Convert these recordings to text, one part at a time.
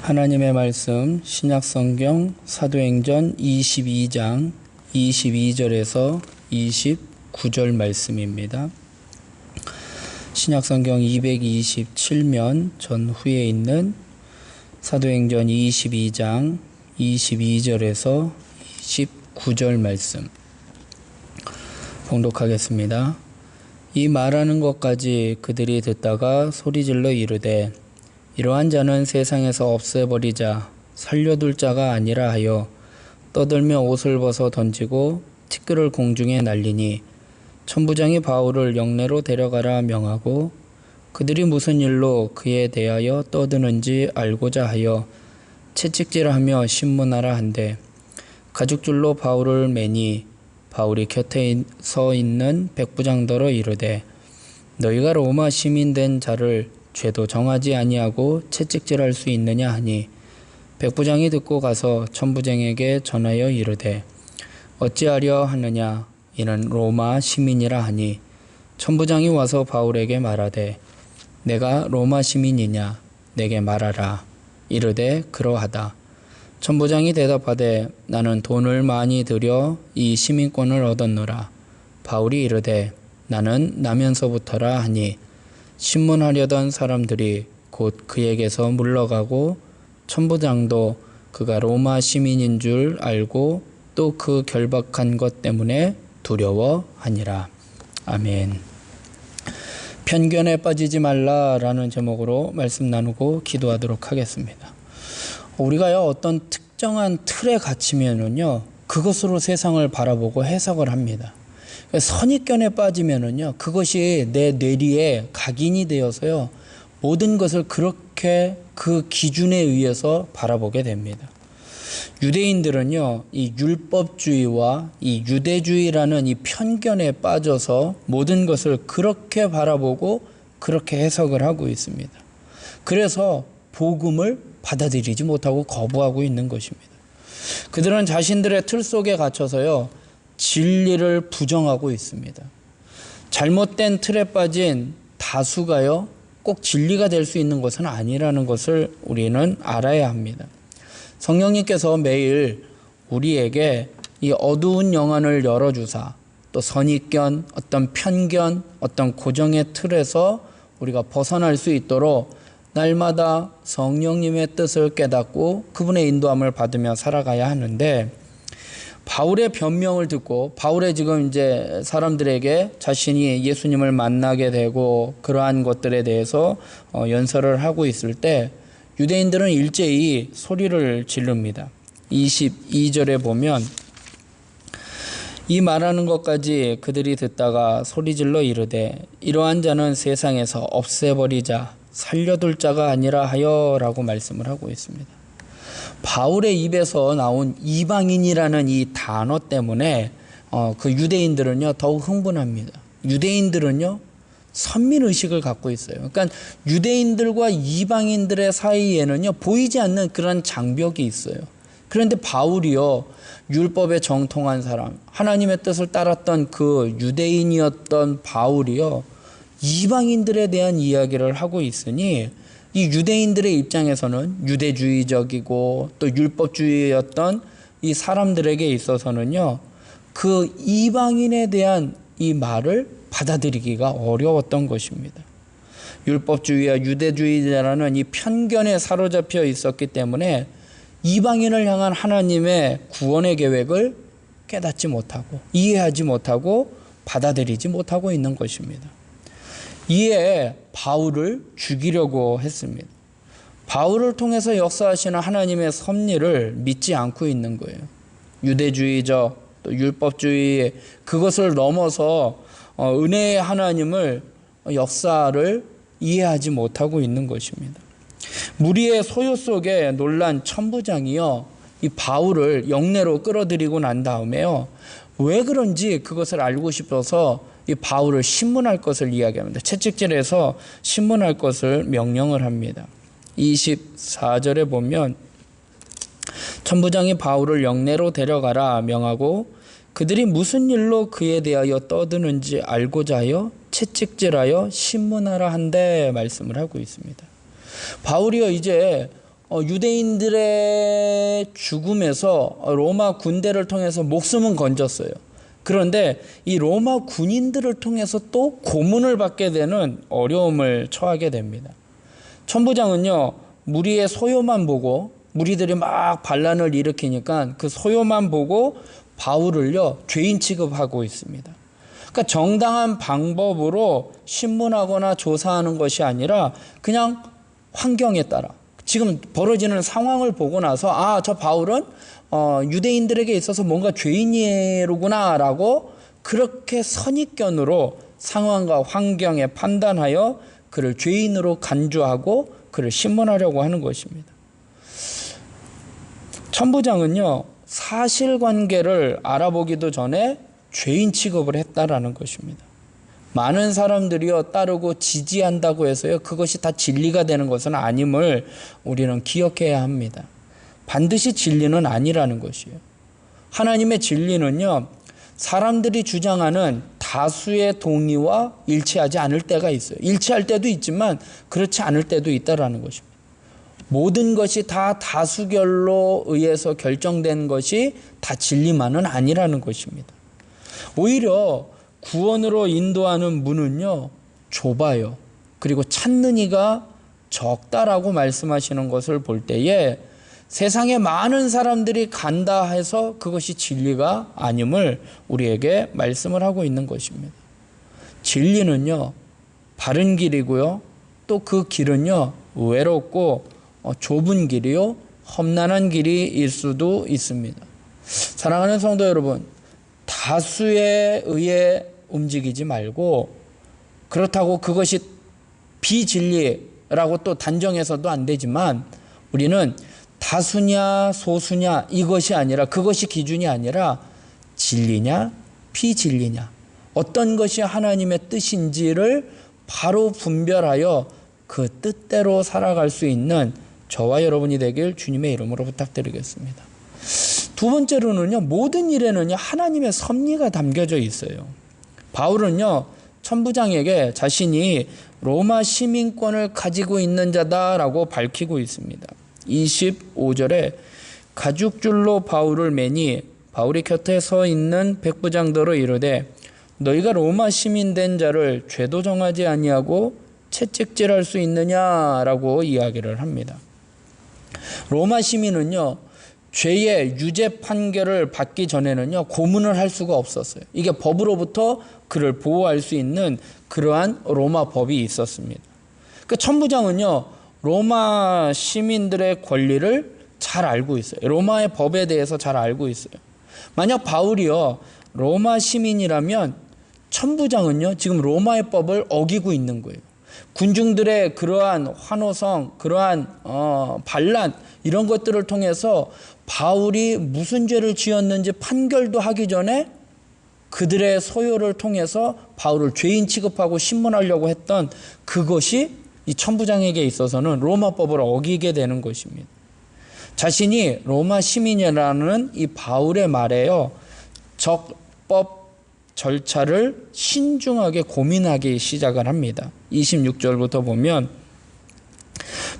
하나님의 말씀 신약성경 사도행전 22장 22절에서 29절 말씀입니다. 신약성경 227면 전후에 있는 사도행전 22장 22절에서 29절 말씀 봉독하겠습니다. 이 말하는 것까지 그들이 듣다가 소리질러 이르되 이러한 자는 세상에서 없애버리자 살려둘 자가 아니라 하여 떠들며 옷을 벗어 던지고 티끌을 공중에 날리니 천부장이 바울을 영내로 데려가라 명하고 그들이 무슨 일로 그에 대하여 떠드는지 알고자 하여 채찍질하며 신문하라 한데 가죽줄로 바울을 매니 바울이 곁에 서 있는 백부장더러 이르되 너희가 로마 시민 된 자를 죄도 정하지 아니하고 채찍질할 수 있느냐 하니 백부장이 듣고 가서 천부장에게 전하여 이르되 어찌하려 하느냐 이는 로마 시민이라 하니 천부장이 와서 바울에게 말하되 내가 로마 시민이냐 내게 말하라 이르되 그러하다. 천부장이 대답하되 나는 돈을 많이 들여 이 시민권을 얻었노라. 바울이 이르되 나는 나면서부터라 하니 신문하려던 사람들이 곧 그에게서 물러가고 천부장도 그가 로마 시민인 줄 알고 또 그 결박한 것 때문에 두려워하니라. 아멘. 편견에 빠지지 말라라는 제목으로 말씀 나누고 기도하도록 하겠습니다. 우리가요 어떤 특정한 틀에 갇히면은요 그것으로 세상을 바라보고 해석을 합니다. 선입견에 빠지면은요 그것이 내 뇌리에 각인이 되어서요 모든 것을 그렇게 그 기준에 의해서 바라보게 됩니다. 유대인들은요 이 율법주의와 이 유대주의라는 이 편견에 빠져서 모든 것을 그렇게 바라보고 그렇게 해석을 하고 있습니다. 그래서 복음을 받아들이지 못하고 거부하고 있는 것입니다. 그들은 자신들의 틀 속에 갇혀서요 진리를 부정하고 있습니다. 잘못된 틀에 빠진 다수가요 꼭 진리가 될 수 있는 것은 아니라는 것을 우리는 알아야 합니다. 성령님께서 매일 우리에게 이 어두운 영안을 열어주사 또 선입견, 어떤 편견, 어떤 고정의 틀에서 우리가 벗어날 수 있도록 날마다 성령님의 뜻을 깨닫고 그분의 인도함을 받으며 살아가야 하는데 바울의 변명을 듣고 바울의 지금 이제 사람들에게 자신이 예수님을 만나게 되고 그러한 것들에 대해서 연설을 하고 있을 때 유대인들은 일제히 소리를 지릅니다. 22절에 보면 이 말하는 것까지 그들이 듣다가 소리질러 이르되 이러한 자는 세상에서 없애버리자 살려둘 자가 아니라 하여 라고 말씀을 하고 있습니다. 바울의 입에서 나온 이방인이라는 이 단어 때문에 그 유대인들은요 더욱 흥분합니다. 유대인들은요 선민의식을 갖고 있어요. 그러니까 유대인들과 이방인들의 사이에는요 보이지 않는 그런 장벽이 있어요. 그런데 바울이요 율법에 정통한 사람, 하나님의 뜻을 따랐던 그 유대인이었던 바울이요 이방인들에 대한 이야기를 하고 있으니 이 유대인들의 입장에서는 유대주의적이고 또 율법주의였던 이 사람들에게 있어서는요 그 이방인에 대한 이 말을 받아들이기가 어려웠던 것입니다. 율법주의와 유대주의자라는 이 편견에 사로잡혀 있었기 때문에 이방인을 향한 하나님의 구원의 계획을 깨닫지 못하고 이해하지 못하고 받아들이지 못하고 있는 것입니다. 이에 바울을 죽이려고 했습니다. 바울을 통해서 역사하시는 하나님의 섭리를 믿지 않고 있는 거예요. 유대주의적 또 율법주의 그것을 넘어서 은혜의 하나님을 역사를 이해하지 못하고 있는 것입니다. 무리의 소요 속에 놀란 천부장이요 이 바울을 영내로 끌어들이고 난 다음에요 왜 그런지 그것을 알고 싶어서 이 바울을 신문할 것을 이야기합니다. 채찍질해서 신문할 것을 명령을 합니다. 24절에 보면 천부장이 바울을 영내로 데려가라 명하고 그들이 무슨 일로 그에 대하여 떠드는지 알고자 하여 채찍질하여 신문하라 한데 말씀을 하고 있습니다. 바울이요 이제 유대인들의 죽음에서 로마 군대를 통해서 목숨은 건졌어요. 그런데 이 로마 군인들을 통해서 또 고문을 받게 되는 어려움을 처하게 됩니다. 천부장은요, 무리의 소요만 보고, 무리들이 막 반란을 일으키니까 그 소요만 보고 바울을요, 죄인 취급하고 있습니다. 그러니까 정당한 방법으로 신문하거나 조사하는 것이 아니라 그냥 환경에 따라, 지금 벌어지는 상황을 보고 나서 저 바울은 유대인들에게 있어서 뭔가 죄인이로구나 라고 그렇게 선입견으로 상황과 환경에 판단하여 그를 죄인으로 간주하고 그를 신문하려고 하는 것입니다. 천부장은요, 사실관계를 알아보기도 전에 죄인 취급을 했다라는 것입니다. 많은 사람들이요, 따르고 지지한다고 해서요, 그것이 다 진리가 되는 것은 아님을 우리는 기억해야 합니다. 반드시 진리는 아니라는 것이에요. 하나님의 진리는요, 사람들이 주장하는 다수의 동의와 일치하지 않을 때가 있어요. 일치할 때도 있지만 그렇지 않을 때도 있다라는 것입니다. 모든 것이 다 다수결로 의해서 결정된 것이 다 진리만은 아니라는 것입니다. 오히려 구원으로 인도하는 문은요, 좁아요. 그리고 찾는 이가 적다라고 말씀하시는 것을 볼 때에 세상에 많은 사람들이 간다 해서 그것이 진리가 아님을 우리에게 말씀을 하고 있는 것입니다. 진리는요, 바른 길이고요, 또 그 길은요, 외롭고 좁은 길이요, 험난한 길일 수도 있습니다. 사랑하는 성도 여러분, 다수에 의해 움직이지 말고, 그렇다고 그것이 비진리라고 또 단정해서도 안 되지만, 우리는 다수냐 소수냐 이것이 아니라, 그것이 기준이 아니라 진리냐 비진리냐, 어떤 것이 하나님의 뜻인지를 바로 분별하여 그 뜻대로 살아갈 수 있는 저와 여러분이 되길 주님의 이름으로 부탁드리겠습니다. 두 번째로는요, 모든 일에는요, 하나님의 섭리가 담겨져 있어요. 바울은요, 천부장에게 자신이 로마 시민권을 가지고 있는 자다라고 밝히고 있습니다. 25절에 가죽줄로 바울을 매니 바울이 곁에 서 있는 백부장더러 이르되 너희가 로마 시민 된 자를 죄도 정하지 아니하고 채찍질할 수 있느냐라고 이야기를 합니다. 로마 시민은요, 죄의 유죄 판결을 받기 전에는요, 고문을 할 수가 없었어요. 이게 법으로부터 그를 보호할 수 있는 그러한 로마 법이 있었습니다. 그 천부장은요, 로마 시민들의 권리를 잘 알고 있어요. 로마의 법에 대해서 잘 알고 있어요. 만약 바울이요, 로마 시민이라면 천부장은요, 지금 로마의 법을 어기고 있는 거예요. 군중들의 그러한 환호성, 그러한 반란, 이런 것들을 통해서 바울이 무슨 죄를 지었는지 판결도 하기 전에 그들의 소요를 통해서 바울을 죄인 취급하고 신문하려고 했던 그것이 이 천부장에게 있어서는 로마법을 어기게 되는 것입니다. 자신이 로마 시민이라는 이 바울의 말에요, 적법 절차를 신중하게 고민하기 시작을 합니다. 26절부터 보면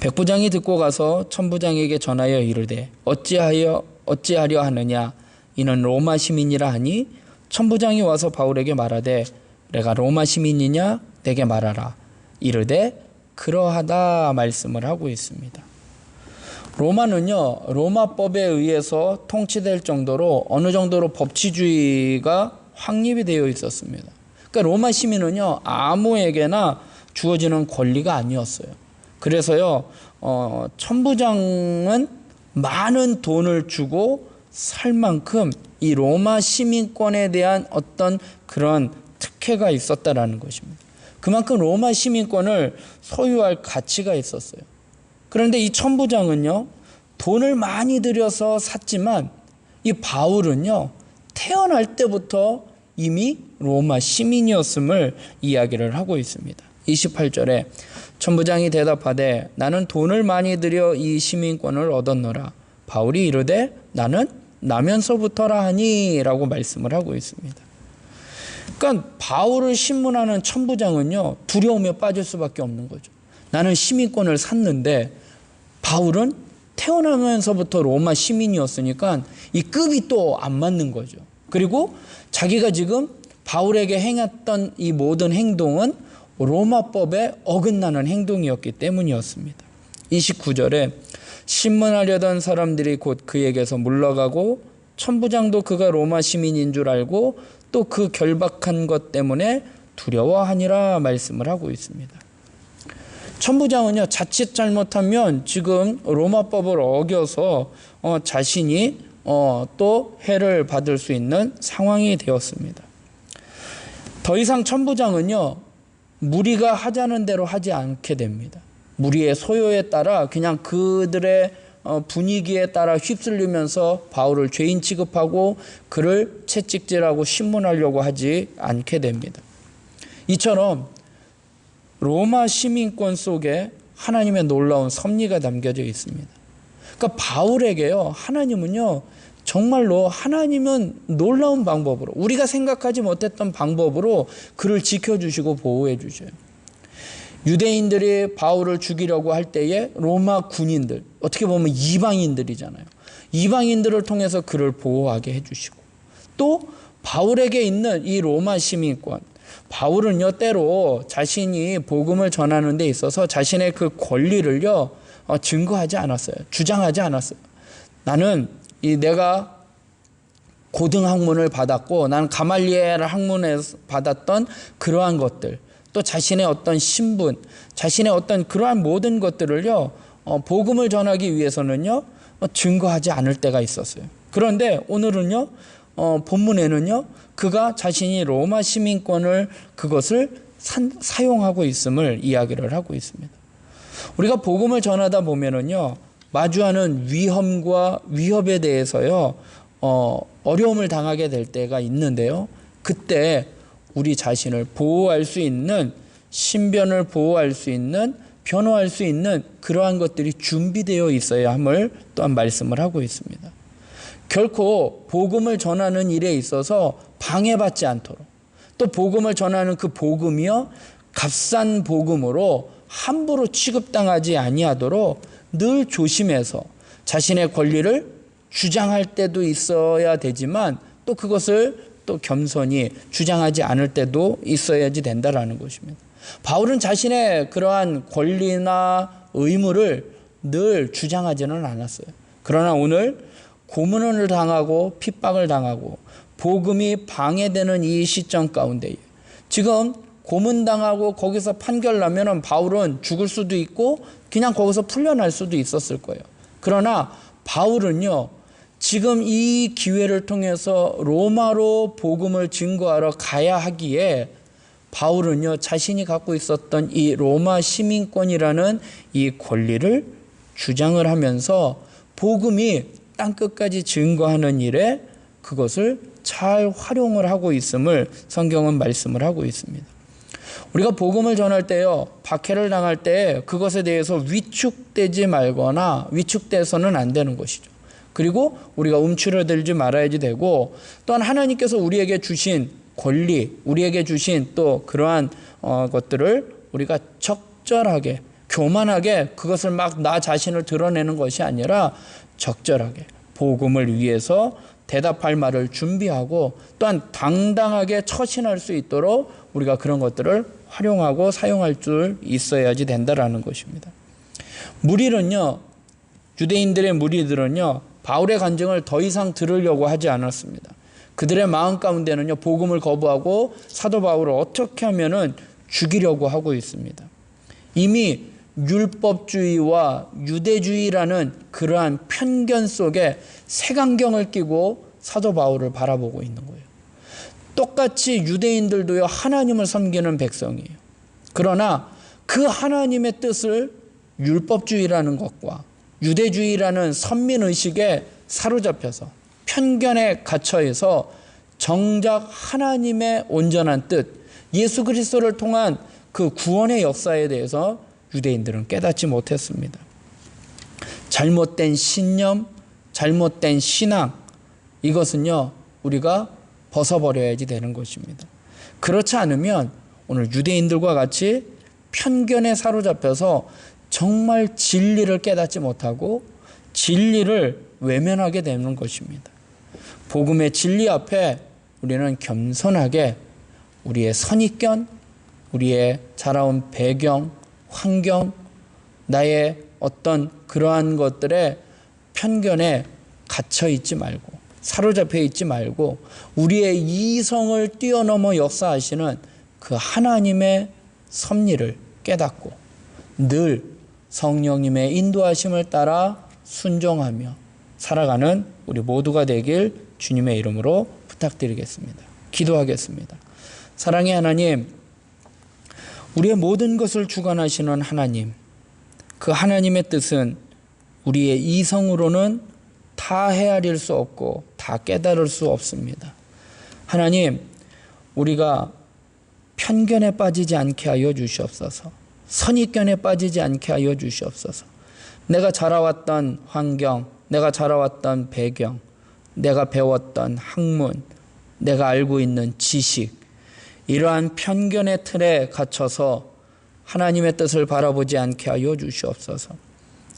백부장이 듣고 가서 천부장에게 전하여 이르되 어찌하려 하느냐, 이는 로마 시민이라 하니 천부장이 와서 바울에게 말하되 내가 로마 시민이냐 내게 말하라. 이르되 그러하다 말씀을 하고 있습니다. 로마는요, 로마법에 의해서 통치될 정도로 어느 정도로 법치주의가 확립이 되어 있었습니다. 그러니까 로마 시민은요, 아무에게나 주어지는 권리가 아니었어요. 그래서요, 천부장은 많은 돈을 주고 살 만큼 이 로마 시민권에 대한 어떤 그런 특혜가 있었다라는 것입니다. 그만큼 로마 시민권을 소유할 가치가 있었어요. 그런데 이 천부장은요, 돈을 많이 들여서 샀지만 이 바울은요, 태어날 때부터 이미 로마 시민이었음을 이야기를 하고 있습니다. 28절에 천부장이 대답하되 나는 돈을 많이 들여 이 시민권을 얻었노라. 바울이 이르되 나는 나면서부터라 하니 라고 말씀을 하고 있습니다. 그러니까 바울을 신문하는 천부장은요, 두려움에 빠질 수밖에 없는 거죠. 나는 시민권을 샀는데 바울은 태어나면서부터 로마 시민이었으니까 이 급이 또 안 맞는 거죠. 그리고 자기가 지금 바울에게 행했던 이 모든 행동은 로마법에 어긋나는 행동이었기 때문이었습니다. 29절에 신문하려던 사람들이 곧 그에게서 물러가고 천부장도 그가 로마 시민인 줄 알고 또 그 결박한 것 때문에 두려워하니라 말씀을 하고 있습니다. 천부장은요, 자칫 잘못하면 지금 로마법을 어겨서 자신이 또 해를 받을 수 있는 상황이 되었습니다. 더 이상 천부장은요, 무리가 하자는 대로 하지 않게 됩니다. 무리의 소요에 따라 그냥 그들의 분위기에 따라 휩쓸리면서 바울을 죄인 취급하고 그를 채찍질하고 신문하려고 하지 않게 됩니다. 이처럼 로마 시민권 속에 하나님의 놀라운 섭리가 담겨져 있습니다. 그러니까 바울에게요, 하나님은요, 정말로 하나님은 놀라운 방법으로, 우리가 생각하지 못했던 방법으로 그를 지켜주시고 보호해 주셔요. 유대인들이 바울을 죽이려고 할 때에 로마 군인들, 어떻게 보면 이방인들이잖아요. 이방인들을 통해서 그를 보호하게 해주시고, 또 바울에게 있는 이 로마 시민권, 바울은요, 때로 자신이 복음을 전하는 데 있어서 자신의 그 권리를요, 증거하지 않았어요. 주장하지 않았어요. 나는 내가 고등학문을 받았고, 나는 가말리엘 학문에서 받았던 그러한 것들, 또 자신의 어떤 신분, 자신의 어떤 그러한 모든 것들을요, 복음을 전하기 위해서는요, 증거하지 않을 때가 있었어요. 그런데 오늘은요, 본문에는요, 그가 자신이 로마 시민권을 그것을 사용하고 있음을 이야기를 하고 있습니다. 우리가 복음을 전하다 보면은요, 마주하는 위험과 위협에 대해서요, 어려움을 당하게 될 때가 있는데요. 그때 우리 자신을 보호할 수 있는, 신변을 보호할 수 있는, 변호할 수 있는 그러한 것들이 준비되어 있어야 함을 또한 말씀을 하고 있습니다. 결코 복음을 전하는 일에 있어서 방해받지 않도록, 또 복음을 전하는 그 복음이요, 값싼 복음으로 함부로 취급당하지 아니하도록 늘 조심해서 자신의 권리를 주장할 때도 있어야 되지만 또 그것을 또 겸손히 주장하지 않을 때도 있어야지 된다라는 것입니다. 바울은 자신의 그러한 권리나 의무를 늘 주장하지는 않았어요. 그러나 오늘 고문을 당하고 핍박을 당하고 복음이 방해되는 이 시점 가운데 지금 고문당하고 거기서 판결 나면은 바울은 죽을 수도 있고 그냥 거기서 풀려날 수도 있었을 거예요. 그러나 바울은요, 지금 이 기회를 통해서 로마로 복음을 증거하러 가야 하기에 바울은요, 자신이 갖고 있었던 이 로마 시민권이라는 이 권리를 주장을 하면서 복음이 땅끝까지 증거하는 일에 그것을 잘 활용을 하고 있음을 성경은 말씀을 하고 있습니다. 우리가 복음을 전할 때요, 박해를 당할 때 그것에 대해서 위축되지 말거나 위축돼서는 안 되는 것이죠. 그리고 우리가 움츠러들지 말아야지 되고, 또한 하나님께서 우리에게 주신 권리, 우리에게 주신 또 그러한 것들을 우리가 적절하게, 교만하게 그것을 막 나 자신을 드러내는 것이 아니라 적절하게 복음을 위해서 대답할 말을 준비하고 또한 당당하게 처신할 수 있도록 우리가 그런 것들을 활용하고 사용할 줄 있어야지 된다라는 것입니다. 무리는요, 유대인들의 무리들은요, 바울의 간증을 더 이상 들으려고 하지 않았습니다. 그들의 마음 가운데는요, 복음을 거부하고 사도 바울을 어떻게 하면은 죽이려고 하고 있습니다. 이미 율법주의와 유대주의라는 그러한 편견 속에 색안경을 끼고 사도 바울을 바라보고 있는 거예요. 똑같이 유대인들도요, 하나님을 섬기는 백성이에요. 그러나 그 하나님의 뜻을 율법주의라는 것과 유대주의라는 선민의식에 사로잡혀서 편견에 갇혀서 정작 하나님의 온전한 뜻, 예수 그리스도를 통한 그 구원의 역사에 대해서 유대인들은 깨닫지 못했습니다. 잘못된 신념, 잘못된 신앙, 이것은요, 우리가 벗어버려야지 되는 것입니다. 그렇지 않으면 오늘 유대인들과 같이 편견에 사로잡혀서 정말 진리를 깨닫지 못하고 진리를 외면하게 되는 것입니다. 복음의 진리 앞에 우리는 겸손하게 우리의 선입견, 우리의 자라온 배경, 환경, 나의 어떤 그러한 것들의 편견에 갇혀 있지 말고, 사로잡혀 있지 말고, 우리의 이성을 뛰어넘어 역사하시는 그 하나님의 섭리를 깨닫고 늘 성령님의 인도하심을 따라 순종하며 살아가는 우리 모두가 되길 주님의 이름으로 부탁드리겠습니다. 기도하겠습니다. 사랑의 하나님, 우리의 모든 것을 주관하시는 하나님, 그 하나님의 뜻은 우리의 이성으로는 다 헤아릴 수 없고 다 깨달을 수 없습니다. 하나님, 우리가 편견에 빠지지 않게 하여 주시옵소서. 선입견에 빠지지 않게 하여 주시옵소서. 내가 자라왔던 환경, 내가 자라왔던 배경, 내가 배웠던 학문, 내가 알고 있는 지식, 이러한 편견의 틀에 갇혀서 하나님의 뜻을 바라보지 않게 하여 주시옵소서.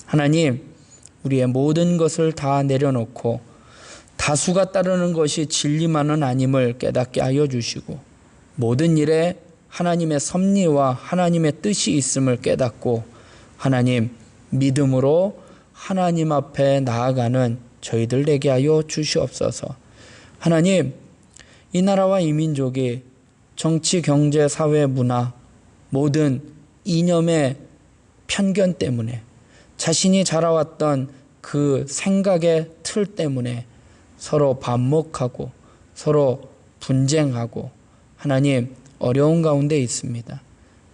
하나님, 우리의 모든 것을 다 내려놓고 다수가 따르는 것이 진리만은 아님을 깨닫게 하여 주시고, 모든 일에 하나님의 섭리와 하나님의 뜻이 있음을 깨닫고 하나님 믿음으로 하나님 앞에 나아가는 저희들 되게 하여 주시옵소서. 하나님, 이 나라와 이 민족이 정치, 경제, 사회, 문화 모든 이념의 편견 때문에, 자신이 자라왔던 그 생각의 틀 때문에 서로 반목하고 서로 분쟁하고 하나님 어려운 가운데 있습니다.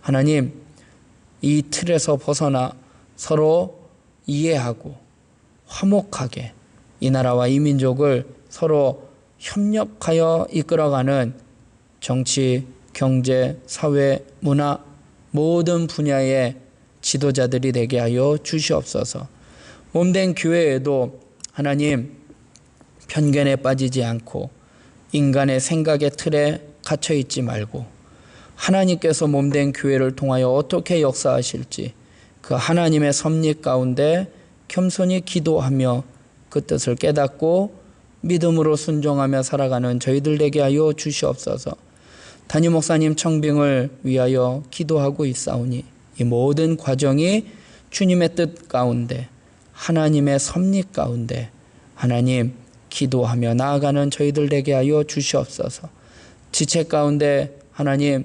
하나님, 이 틀에서 벗어나 서로 이해하고 화목하게 이 나라와 이 민족을 서로 협력하여 이끌어가는 정치, 경제, 사회, 문화 모든 분야의 지도자들이 되게 하여 주시옵소서. 몸된 교회에도 하나님 편견에 빠지지 않고 인간의 생각의 틀에 갇혀 있지 말고 하나님께서 몸된 교회를 통하여 어떻게 역사하실지 그 하나님의 섭리 가운데 겸손히 기도하며 그 뜻을 깨닫고 믿음으로 순종하며 살아가는 저희들 되게 하여 주시옵소서. 담임 목사님 청빙을 위하여 기도하고 있사오니 이 모든 과정이 주님의 뜻 가운데 하나님의 섭리 가운데 하나님 기도하며 나아가는 저희들 되게 하여 주시옵소서. 지체 가운데 하나님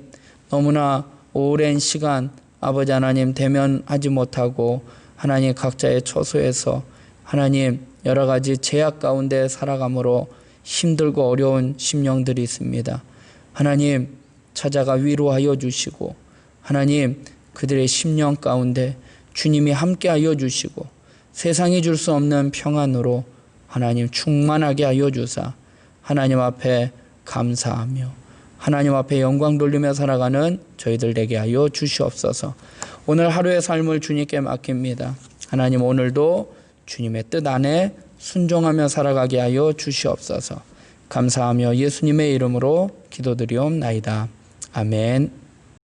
너무나 오랜 시간 아버지 하나님 대면하지 못하고 하나님 각자의 처소에서 하나님 여러 가지 제약 가운데 살아감으로 힘들고 어려운 심령들이 있습니다. 하나님 찾아가 위로하여 주시고 하나님 그들의 심령 가운데 주님이 함께하여 주시고 세상이 줄 수 없는 평안으로 하나님 충만하게 하여 주사 하나님 앞에 감사하며 하나님 앞에 영광 돌리며 살아가는 저희들 되게 하여 주시옵소서. 오늘 하루의 삶을 주님께 맡깁니다. 하나님 오늘도 주님의 뜻 안에 순종하며 살아가게 하여 주시옵소서. 감사하며 예수님의 이름으로 기도드리옵나이다. 아멘.